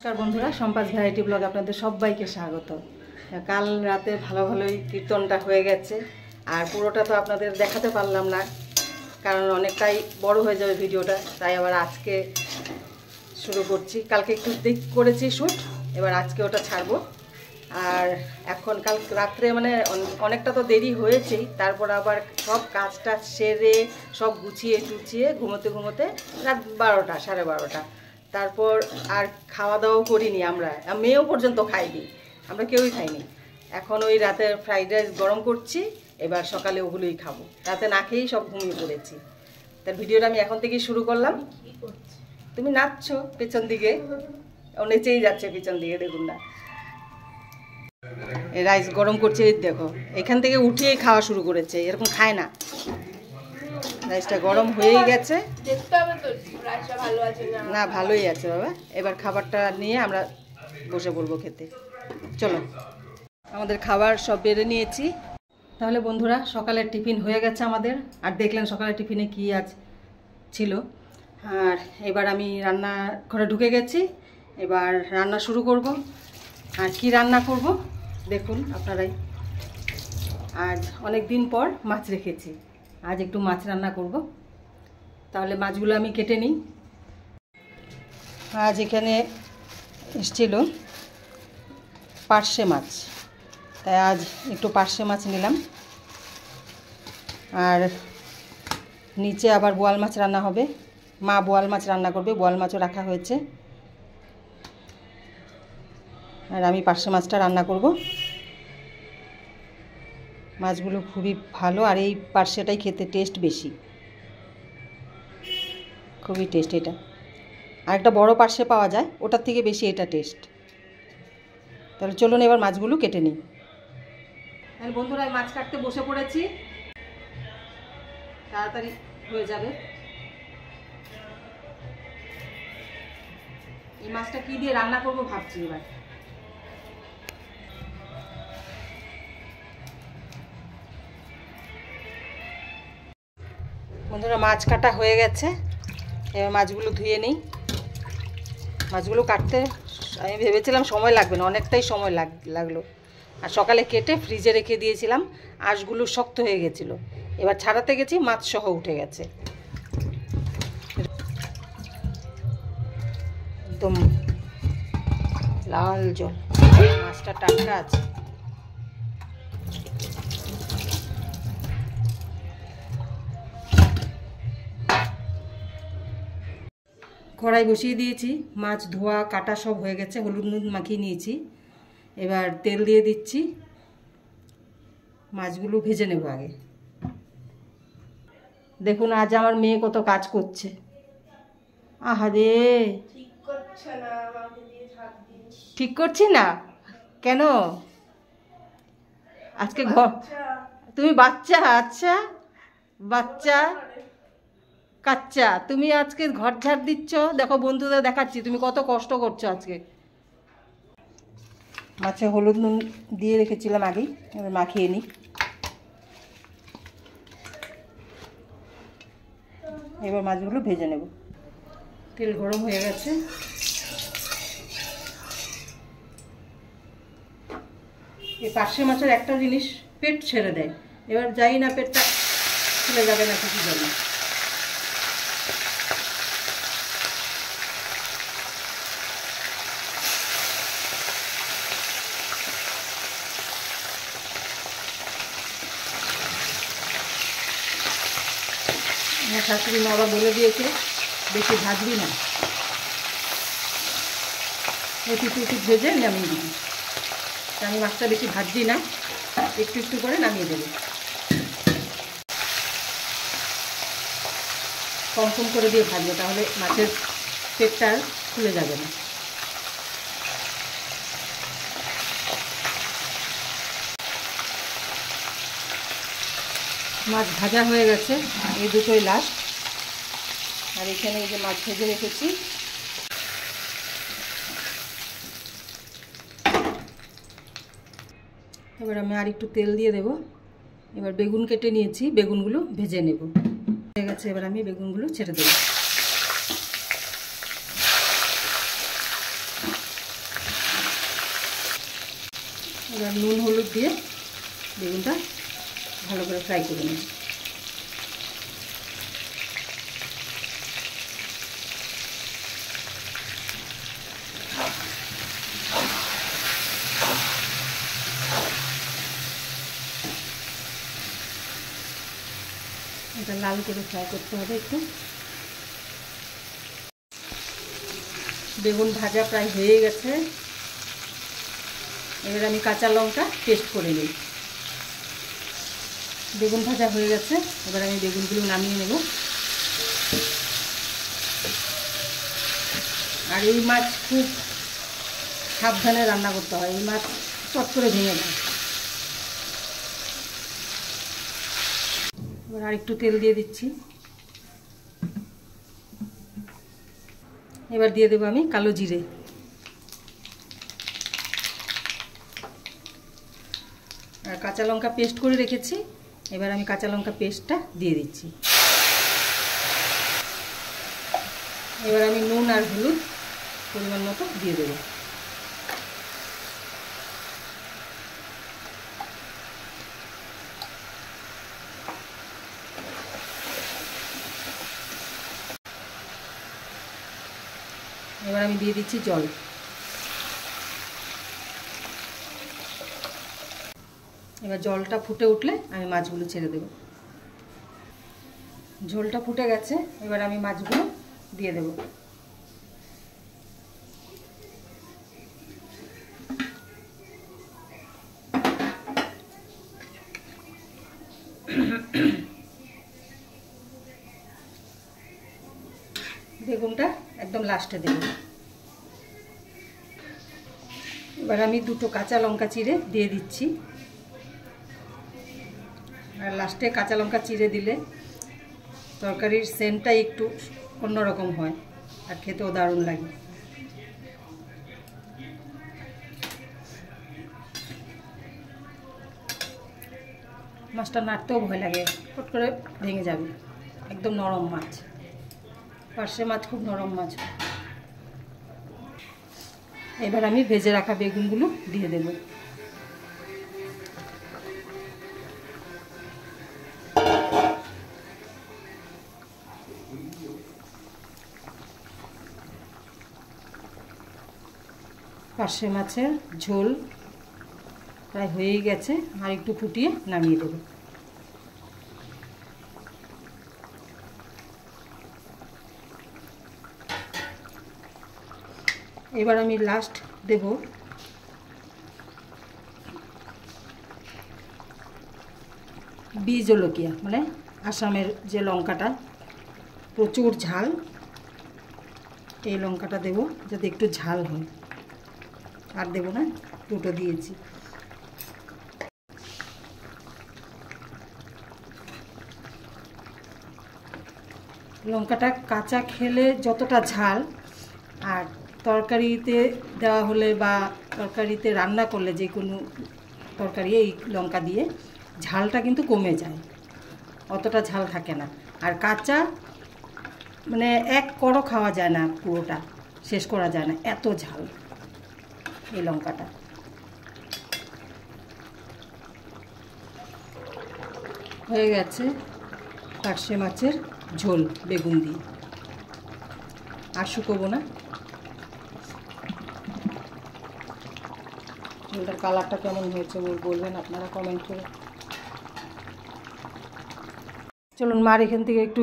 নমস্কার বন্ধুরা, সম্পাস variety blog আপনাদের সবাইকে স্বাগত। কাল রাতে ভালোই কীর্তনটা হয়ে গেছে, আর পুরোটা তো আপনাদের দেখাতে পারলাম না, কারণ অনেকটাই বড় হয়ে যাবে ভিডিওটা। তাই আবার আজকে শুরু করছি। কালকে একটু করেছি শ্যুট, এবার আজকে ওটা ছাড়বো। আর এখন কাল রাত্রে মানে অনেকটা তো দেরি হয়েছেই, তারপর আবার সব কাজটা সেরে সব গুছিয়ে টুছিয়ে ঘুমোতে রাত 12টা, সাড়ে 12টা। তারপর আর খাওয়া দাওয়াও করিনি, আমরা মেয়েও পর্যন্ত খাইনি, আমরা কেউই খাইনি। এখন ওই রাতে ফ্রাইড রাইস গরম করছি, এবার সকালে ওগুলোই খাবো। রাতে না খেয়েই সব ঘুমিয়ে পড়েছি। তার ভিডিওটা আমি এখন থেকেই শুরু করলাম। তুমি নাচছো পেছন দিকে, ও নেচেই যাচ্ছে পেছন দিকে, দেখুন না। রাইস গরম করছে, দেখো এখান থেকে উঠিয়েই খাওয়া শুরু করেছে, এরকম খায় না। রাইসটা গরম হয়েই গেছে, না ভালোই আছে বাবা। এবার খাবারটা নিয়ে আমরা বসে পড়বো খেতে। চলো, আমাদের খাবার সব বেড়ে নিয়েছি। তাহলে বন্ধুরা, সকালের টিফিন হয়ে গেছে আমাদের। আর দেখলেন সকালের টিফিনে কি আজ ছিল। আর এবার আমি রান্নাঘরে ঢুকে গেছি, এবার রান্না শুরু করব। আর কি রান্না করব দেখুন আপনারাই। আজ অনেক দিন পর মাছ রেখেছি, আজ একটু মাছ রান্না করব। তাহলে মাছগুলো আমি কেটে নিই। আজ এখানে এসেছিল পার্শে মাছ, তাই আজ একটু পার্শে মাছ নিলাম। আর নিচে আবার বোয়াল মাছ রান্না হবে, মা বোয়াল মাছ রান্না করবে, বোয়াল মাছও রাখা হয়েছে। আর আমি পার্শে মাছটা রান্না করব। মাছগুলো খুবই ভালো, আর এই পার্শেটাই খেতে টেস্ট বেশি, খুবই টেস্ট এটা। আর একটা বড় পার্শে পাওয়া যায়, ওটার থেকে বেশি এটা টেস্ট। তাহলে চলুন এবার মাছগুলো কেটে নিই। তাহলে বন্ধুরা, মাছ কাটতে বসে পড়েছি, তাড়াতাড়ি হয়ে যাবে। এই মাছটা কি দিয়ে রান্না করব ভাবছি এবার। বন্ধুরা, মাছ কাটা হয়ে গেছে, এবার মাছগুলো ধুয়ে নিই। মাছগুলো কাটতে আমি ভেবেছিলাম সময় লাগবে না, অনেকটাই সময় লাগলো। আর সকালে কেটে ফ্রিজে রেখে দিয়েছিলাম, আঁশগুলো শক্ত হয়ে গেছিলো। এবার ছাড়াতে গেছি, মাছ সহ উঠে গেছে, একদম লাল জল। মাছটা টাটকা আছে। কড়াই বসিয়ে দিয়েছি, মাছ ধোয়া কাটা সব হয়ে গেছে, হলুদ নুন মাখিয়ে নিয়েছি। এবার তেল দিয়ে দিচ্ছি, মাছগুলো ভেজে নেব আগে। দেখুন আজ আমার মেয়ে কত কাজ করছে। আহারে, ঠিক করছি না কেন? আজকে তুমি বাচ্চা, আচ্ছা বাচ্চা কাচ্চা, তুমি আজকে ঘর ঝাড় দিচ্ছ। দেখো বন্ধুদের দেখাচ্ছি তুমি কত কষ্ট করছো আজকে। মাছে হলুদ নুন দিয়ে রেখেছিলাম আগেই, এবার মাখিয়ে নিই। এবার মাছগুলো ভেজে নেব। তেল গরম হয়ে গেছে, এই পার্শে মাছের একটা জিনিস, পেট ছেড়ে দেয়। এবার যাই না পেটটা ছেড়ে যাবে না কিছু জানি। আমার শাশুড়ি মারা বলে দিয়েছে বেশি ভাজবি না, একটু ভেজে নামিয়ে দিবি। আমি মাছটা বেশি ভাজছি না, একটু করে নামিয়ে দেবো। কম করে দিয়ে ভাজবো, তাহলে মাছের পেটটা খুলে যাবে না। মাছ ভাজা হয়ে গেছে, এই দুটোই লাস্ট। আর এখানে এই যে মাছ ভেজে রেখেছি, এবার আমি আর একটু তেল দিয়ে দেব। এবার বেগুন কেটে নিয়েছি, বেগুনগুলো ভেজে নেব। হয়ে গেছে, এবার আমি বেগুনগুলো ছেড়ে দেব। এবার নুন হলুদ দিয়ে বেগুনটা ভালো করে ফ্রাই করে নেব। এটা লাল করে ফ্রাই করতে হবে একটু। বেগুন ভাজা প্রায় হয়ে গেছে। এবার আমি কাঁচা লঙ্কা পেস্ট করে নিই। বেগুন ভাজা হয়ে গেছে, এবার আমি বেগুনগুলো নামিয়ে নেব। আর এই মাছ খুব সাবধানে রান্না করতে হয়, এই মাছ চট করে ভেঙে যায়। এবার আর একটু তেল দিয়ে দিচ্ছি। এবার দিয়ে দেবো আমি কালো জিরে। আর কাঁচা লঙ্কা পেস্ট করে রেখেছি, এবার আমি কাঁচা লঙ্কা পেস্টটা দিয়ে দিচ্ছি। এবার আমি নুন আর হলুদ পরিমাণ মতো দিয়ে দেবো। এবার আমি দিয়ে দিচ্ছি জল। এবার জলটা ফুটে উঠলে আমি মাছগুলো ছেড়ে দেব। ঝোলটা ফুটে গেছে, এবার আমি মাছগুলো দিয়ে দেব। বেগুনটা একদম লাস্টে দেব। এবার আমি দুটো কাঁচা লঙ্কা চিড়ে দিয়ে দিচ্ছি। আর লাস্টে কাঁচা লঙ্কা চিড়ে দিলে তরকারির সেন্টটা একটু অন্যরকম হয় আর খেতেও দারুণ লাগে। মাছটা নাড়তেও ভয় লাগে, ফট করে ভেঙে যাবে। একদম নরম মাছ, পার্শে মাছ খুব নরম মাছ। এবার আমি ভেজে রাখা বেগুনগুলো দিয়ে দেব। পার্শে মাছের ঝোল প্রায় হয়েই গেছে, আর একটু ফুটিয়ে নামিয়ে দেব। এবার আমি লাস্ট দেব বীজলকিয়া, মানে আসামের যে লঙ্কাটা প্রচুর ঝাল, এই লঙ্কাটা দেব যাতে একটু ঝাল হয়। আর দেব না, দুটো দিয়েছি। লঙ্কাটা কাঁচা খেলে যতটা ঝাল, আর তরকারিতে দেওয়া হলে বা তরকারিতে রান্না করলে যে কোনো তরকারি এই লঙ্কা দিয়ে ঝালটা কিন্তু কমে যায়, অতটা ঝাল থাকে না। আর কাঁচা মানে এক করো খাওয়া যায় না, পুরোটা শেষ করা যায় না, এত ঝাল এই লঙ্কাটা। হয়ে গেছে পার্শে মাছের ঝোল বেগুন দিয়ে। আর শুকোবো না। ঝোলটার কালারটা কেমন হয়েছে বলবেন আপনারা কমেন্ট করে। চলুন মার এখান থেকে একটু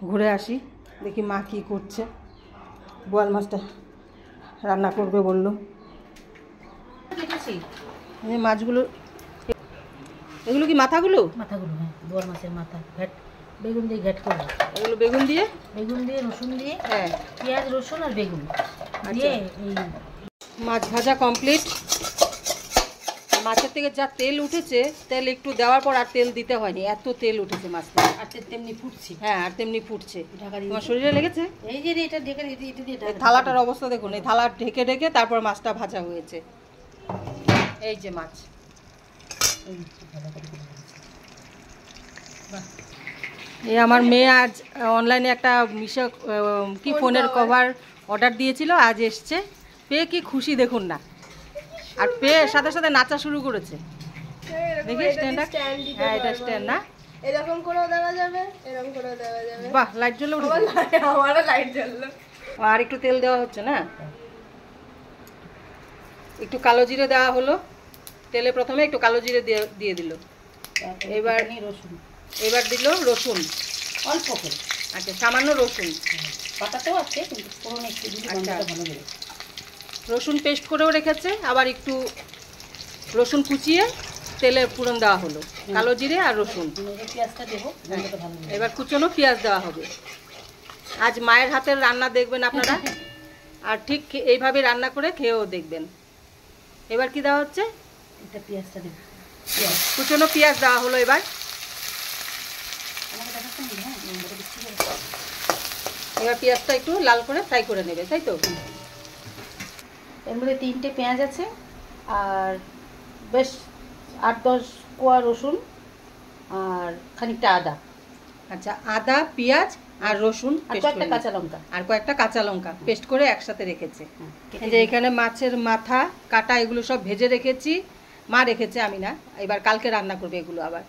ঘুরে আসি, দেখি মা কী করছে। বোয়াল মাছটা রান্না করবে বললো। এই মাছগুলো, এগুলো কি মাথাগুলো? মাথাগুলো, হ্যাঁ, বোয়াল মাছের মাথা ঘ্যাট, বেগুন দিয়ে ঘ্যাট করা। এগুলো বেগুন দিয়ে রসুন দিয়ে, হ্যাঁ, পেঁয়াজ রসুন আর বেগুন দিয়ে এই মাছ ভাজা কমপ্লিট। মাছের থেকে যা তেল উঠেছে, তেল একটু দেওয়ার পর আর তেল দিতে হয়নি, এত তেল উঠেছে মাছটা। আর তেমনি ফুটছে। হ্যাঁ, আর তেমনি ফুটছে। ঢাকা দিয়ে তোমার শরীরে লেগেছে? এই যে এটা ঢেকে এটা দিয়ে থালাটার অবস্থা দেখুন, এই থালা ঢেকে ঢেকে তারপর মাছটা ভাজা হয়েছে। এই যে মাছ, এই আমার মেয়ে আজ অনলাইনে একটা মিশো কি ফোনের কভার অর্ডার দিয়েছিল, আজ এসছে। পেয়ে কি খুশি দেখুন না, আর পেয়ে সাথে সাথে নাচা শুরু করেছে। দেখি স্ট্যান্ডটা, হ্যাঁ এটা স্ট্যান্ড না, এরকম করেও দেওয়া যাবে, এরকম করেও দেওয়া যাবে। বাহ লাইট জ্বলে উঠেছে, আমারও লাইট জ্বললো। আর একটু তেল দেওয়া হচ্ছে না, একটু কালো জিরে দেওয়া হলো তেলে, প্রথমে একটু কালো জিরে দিয়ে দিল, এবার রসুন, এবার দিল রসুন অল্প করে, আচ্ছা সামান্য রসুন, পাতাতেও আছে কিন্তু ফোড়ন একটু দিলে আচ্ছা। গন্ধটা ভালো বেরোয়। রসুন পেস্ট করেও রেখেছে, আবার একটু রসুন কুচিয়ে তেলে ফোড়ন দেওয়া হলো, কালো জিরে আর রসুন। পেঁয়াজটা দেবো, গন্ধটা ভালো বেরোয়। এবার কুচনো পেঁয়াজ দেওয়া হবে। আজ মায়ের হাতের রান্না দেখবেন আপনারা, আর ঠিক এইভাবে রান্না করে খেয়েও দেখবেন। এবার কি দেওয়া হচ্ছে, এটা পেঁয়াজটা দেবো, কুচনো পেঁয়াজ দেওয়া হলো। এবার আমাকে দেখাচ্ছেন না? হ্যাঁ, এটা দিচ্ছি করে। এবার পেঁয়াজটা একটু লাল করে ফ্রাই করে নেবে, তাই তো? এর মধ্যে 3টে পেঁয়াজ আছে আর বেশ 8-10 কোয়া রসুন আর খানিকটা আদা আচ্ছা, আদা পেঁয়াজ আর রসুন আর পেস্ট কয়েকটা করে কাঁচা লঙ্কা। আর কয়েকটা কাঁচা লঙ্কা পেস্ট করে একসাথে রেখেছে। কেটে এই যে এখানে মাছের মাথা কাটা এগুলো সব ভেজে রেখেছি, মা রেখেছে, আমি না। এবার কালকে রান্না করবে এগুলো আবার।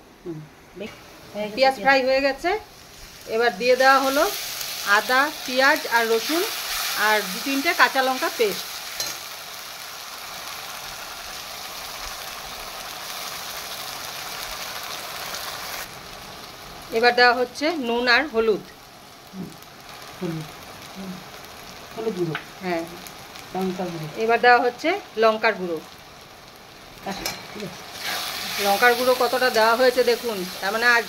পেঁয়াজ ফ্রাই হয়ে গেছে, এবার দিয়ে দেওয়া হলো আদা পেঁয়াজ আর রসুন আর 2-3টে কাঁচা লঙ্কা পেস্ট। এবার দেওয়া হচ্ছে নুন আর হলুদ, হলুদ গুঁড়ো, হ্যাঁ। লঙ্কা গুঁড়ো, এবার দেওয়া হচ্ছে লঙ্কার গুঁড়ো। ঠিক আছে। লঙ্কার গুঁড়ো কতটা দেওয়া হয়েছে দেখুন, তার মানে আজ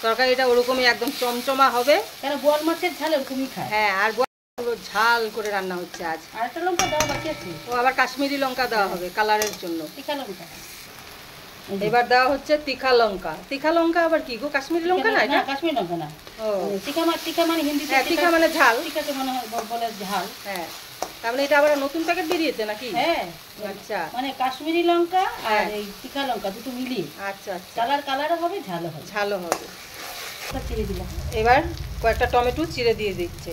তরকারিটা ওরকমই একদম চমচমা হবে। কেন বোয়াল মাছের ঝাল ওরকমই খায়। হ্যাঁ, আর পুরো ঝাল করে রান্না হচ্ছে আজ। আর একটা লঙ্কা দেওয়া বাকি আছে, ও আবার কাশ্মীরি লঙ্কা দেওয়া হবে কালারের জন্য। তীখা লঙ্কা। এবার দেওয়া হচ্ছে তিখা লঙ্কা। তিখা লঙ্কা আবার কি গো, কাশ্মীরি লঙ্কা না এটা? কাশ্মীর লঙ্কা না, ও তীখা মানে হিন্দিতে হ্যাঁ, তিখা মানে ঝাল। তীখাতে মনে হয় বলে ঝাল। হ্যাঁ, তার মানে এটা আবার নতুন প্যাকেট বেরিয়েছে নাকি? হ্যাঁ, আচ্ছা মানে কাশ্মীরি লঙ্কা আর হ্যাঁ। এই তীখা লঙ্কা দুটো মিলিয়ে আচ্ছা আচ্ছা, কালারও হবে, ঝালও হবে। ঝালও হবে। চিড়ে দিলাম। এবার কয়েকটা টমেটো চিড়ে দিয়ে দিচ্ছে।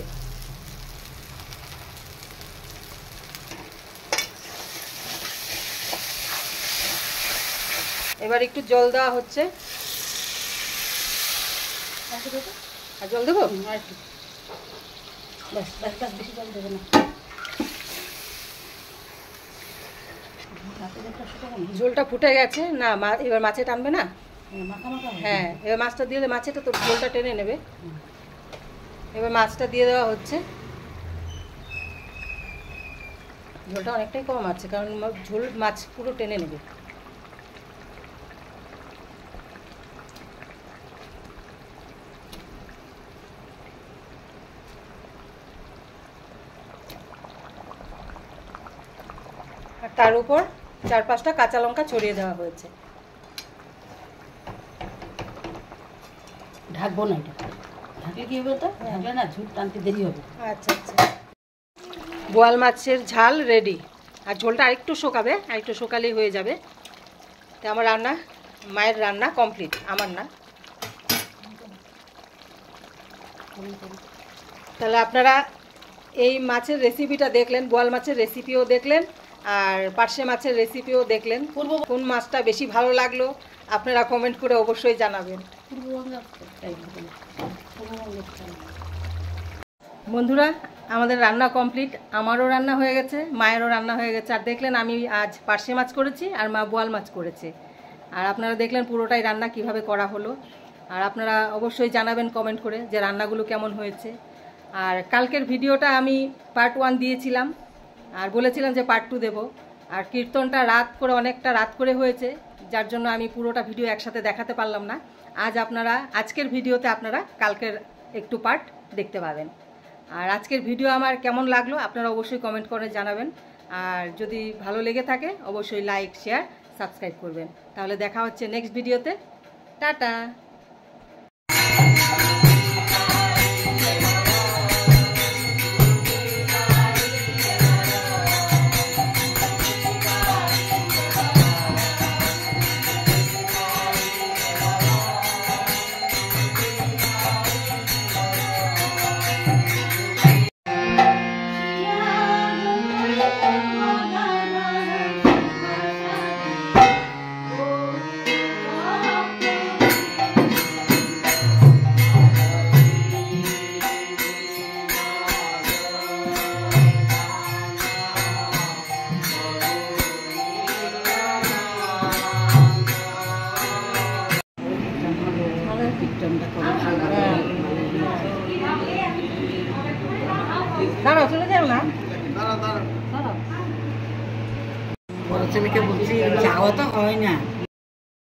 এবার একটু জল দেওয়া হচ্ছে। আর জল দেবো? আর একটু। ব্যাস ব্যাস ব্যাস, বেশি জল দেবে না। ঝোলটা ফুটে গেছে না, এবার মাছে টানবে না? মাখা মাখা হবে। হ্যাঁ, এবার মাছটা দিয়ে দিলে মাছেটা তো ঝোলটা টেনে নেবে। এবার মাছটা দিয়ে দেওয়া হচ্ছে। ঝোলটা অনেকটাই কম আছে, কারণ ঝোল মাছ পুরো টেনে নেবে। আর তার উপর 4-5টা কাঁচা লঙ্কা ছড়িয়ে দেওয়া হয়েছে। ঢাকবো না, এটা ঢাকলে কি হবে? তো ঢাকলে না ঝোল টানতে দেরি হবে। আচ্ছা আচ্ছা, বোয়াল মাছের ঝাল রেডি। আর ঝোলটা আরেকটু শোকাবে, আরেকটু শোকালেই হয়ে যাবে। তো আমার রান্না, মায়ের রান্না কমপ্লিট, আমার না। তাহলে আপনারা এই মাছের রেসিপিটা দেখলেন, বোয়াল মাছের রেসিপিও দেখলেন আর পার্শে মাছের রেসিপিও দেখলেন। কোন মাছটা বেশি ভালো লাগলো আপনারা কমেন্ট করে অবশ্যই জানাবেন। বন্ধুরা, আমাদের রান্না কমপ্লিট, আমারও রান্না হয়ে গেছে, মায়েরও রান্না হয়ে গেছে। আর দেখলেন আমি আজ পার্শে মাছ করেছি আর মা বোয়াল মাছ করেছে। আর আপনারা দেখলেন পুরোটাই রান্না কিভাবে করা হলো। আর আপনারা অবশ্যই জানাবেন কমেন্ট করে যে রান্নাগুলো কেমন হয়েছে। আর কালকের ভিডিওটা আমি পার্ট 1 দিয়েছিলাম আর বলেছিলাম যে পার্ট 2 দেবো। আর কীর্তনটা অনেকটা রাত করে হয়েছে, যার জন্য আমি পুরোটা ভিডিও একসাথে দেখাতে পারলাম না। আজকের ভিডিওতে আপনারা কালকের একটু পার্ট দেখতে পাবেন। আর আজকের ভিডিও আমার কেমন লাগলো আপনারা অবশ্যই কমেন্ট করে জানাবেন। আর যদি ভালো লেগে থাকে অবশ্যই লাইক শেয়ার সাবস্ক্রাইব করবেন। তাহলে দেখা হচ্ছে নেক্সট ভিডিওতে। টাটা। দাঁড়াও, চলে যাও না। বড় ছেলেকে বলছি যাওয়া তো হয় না।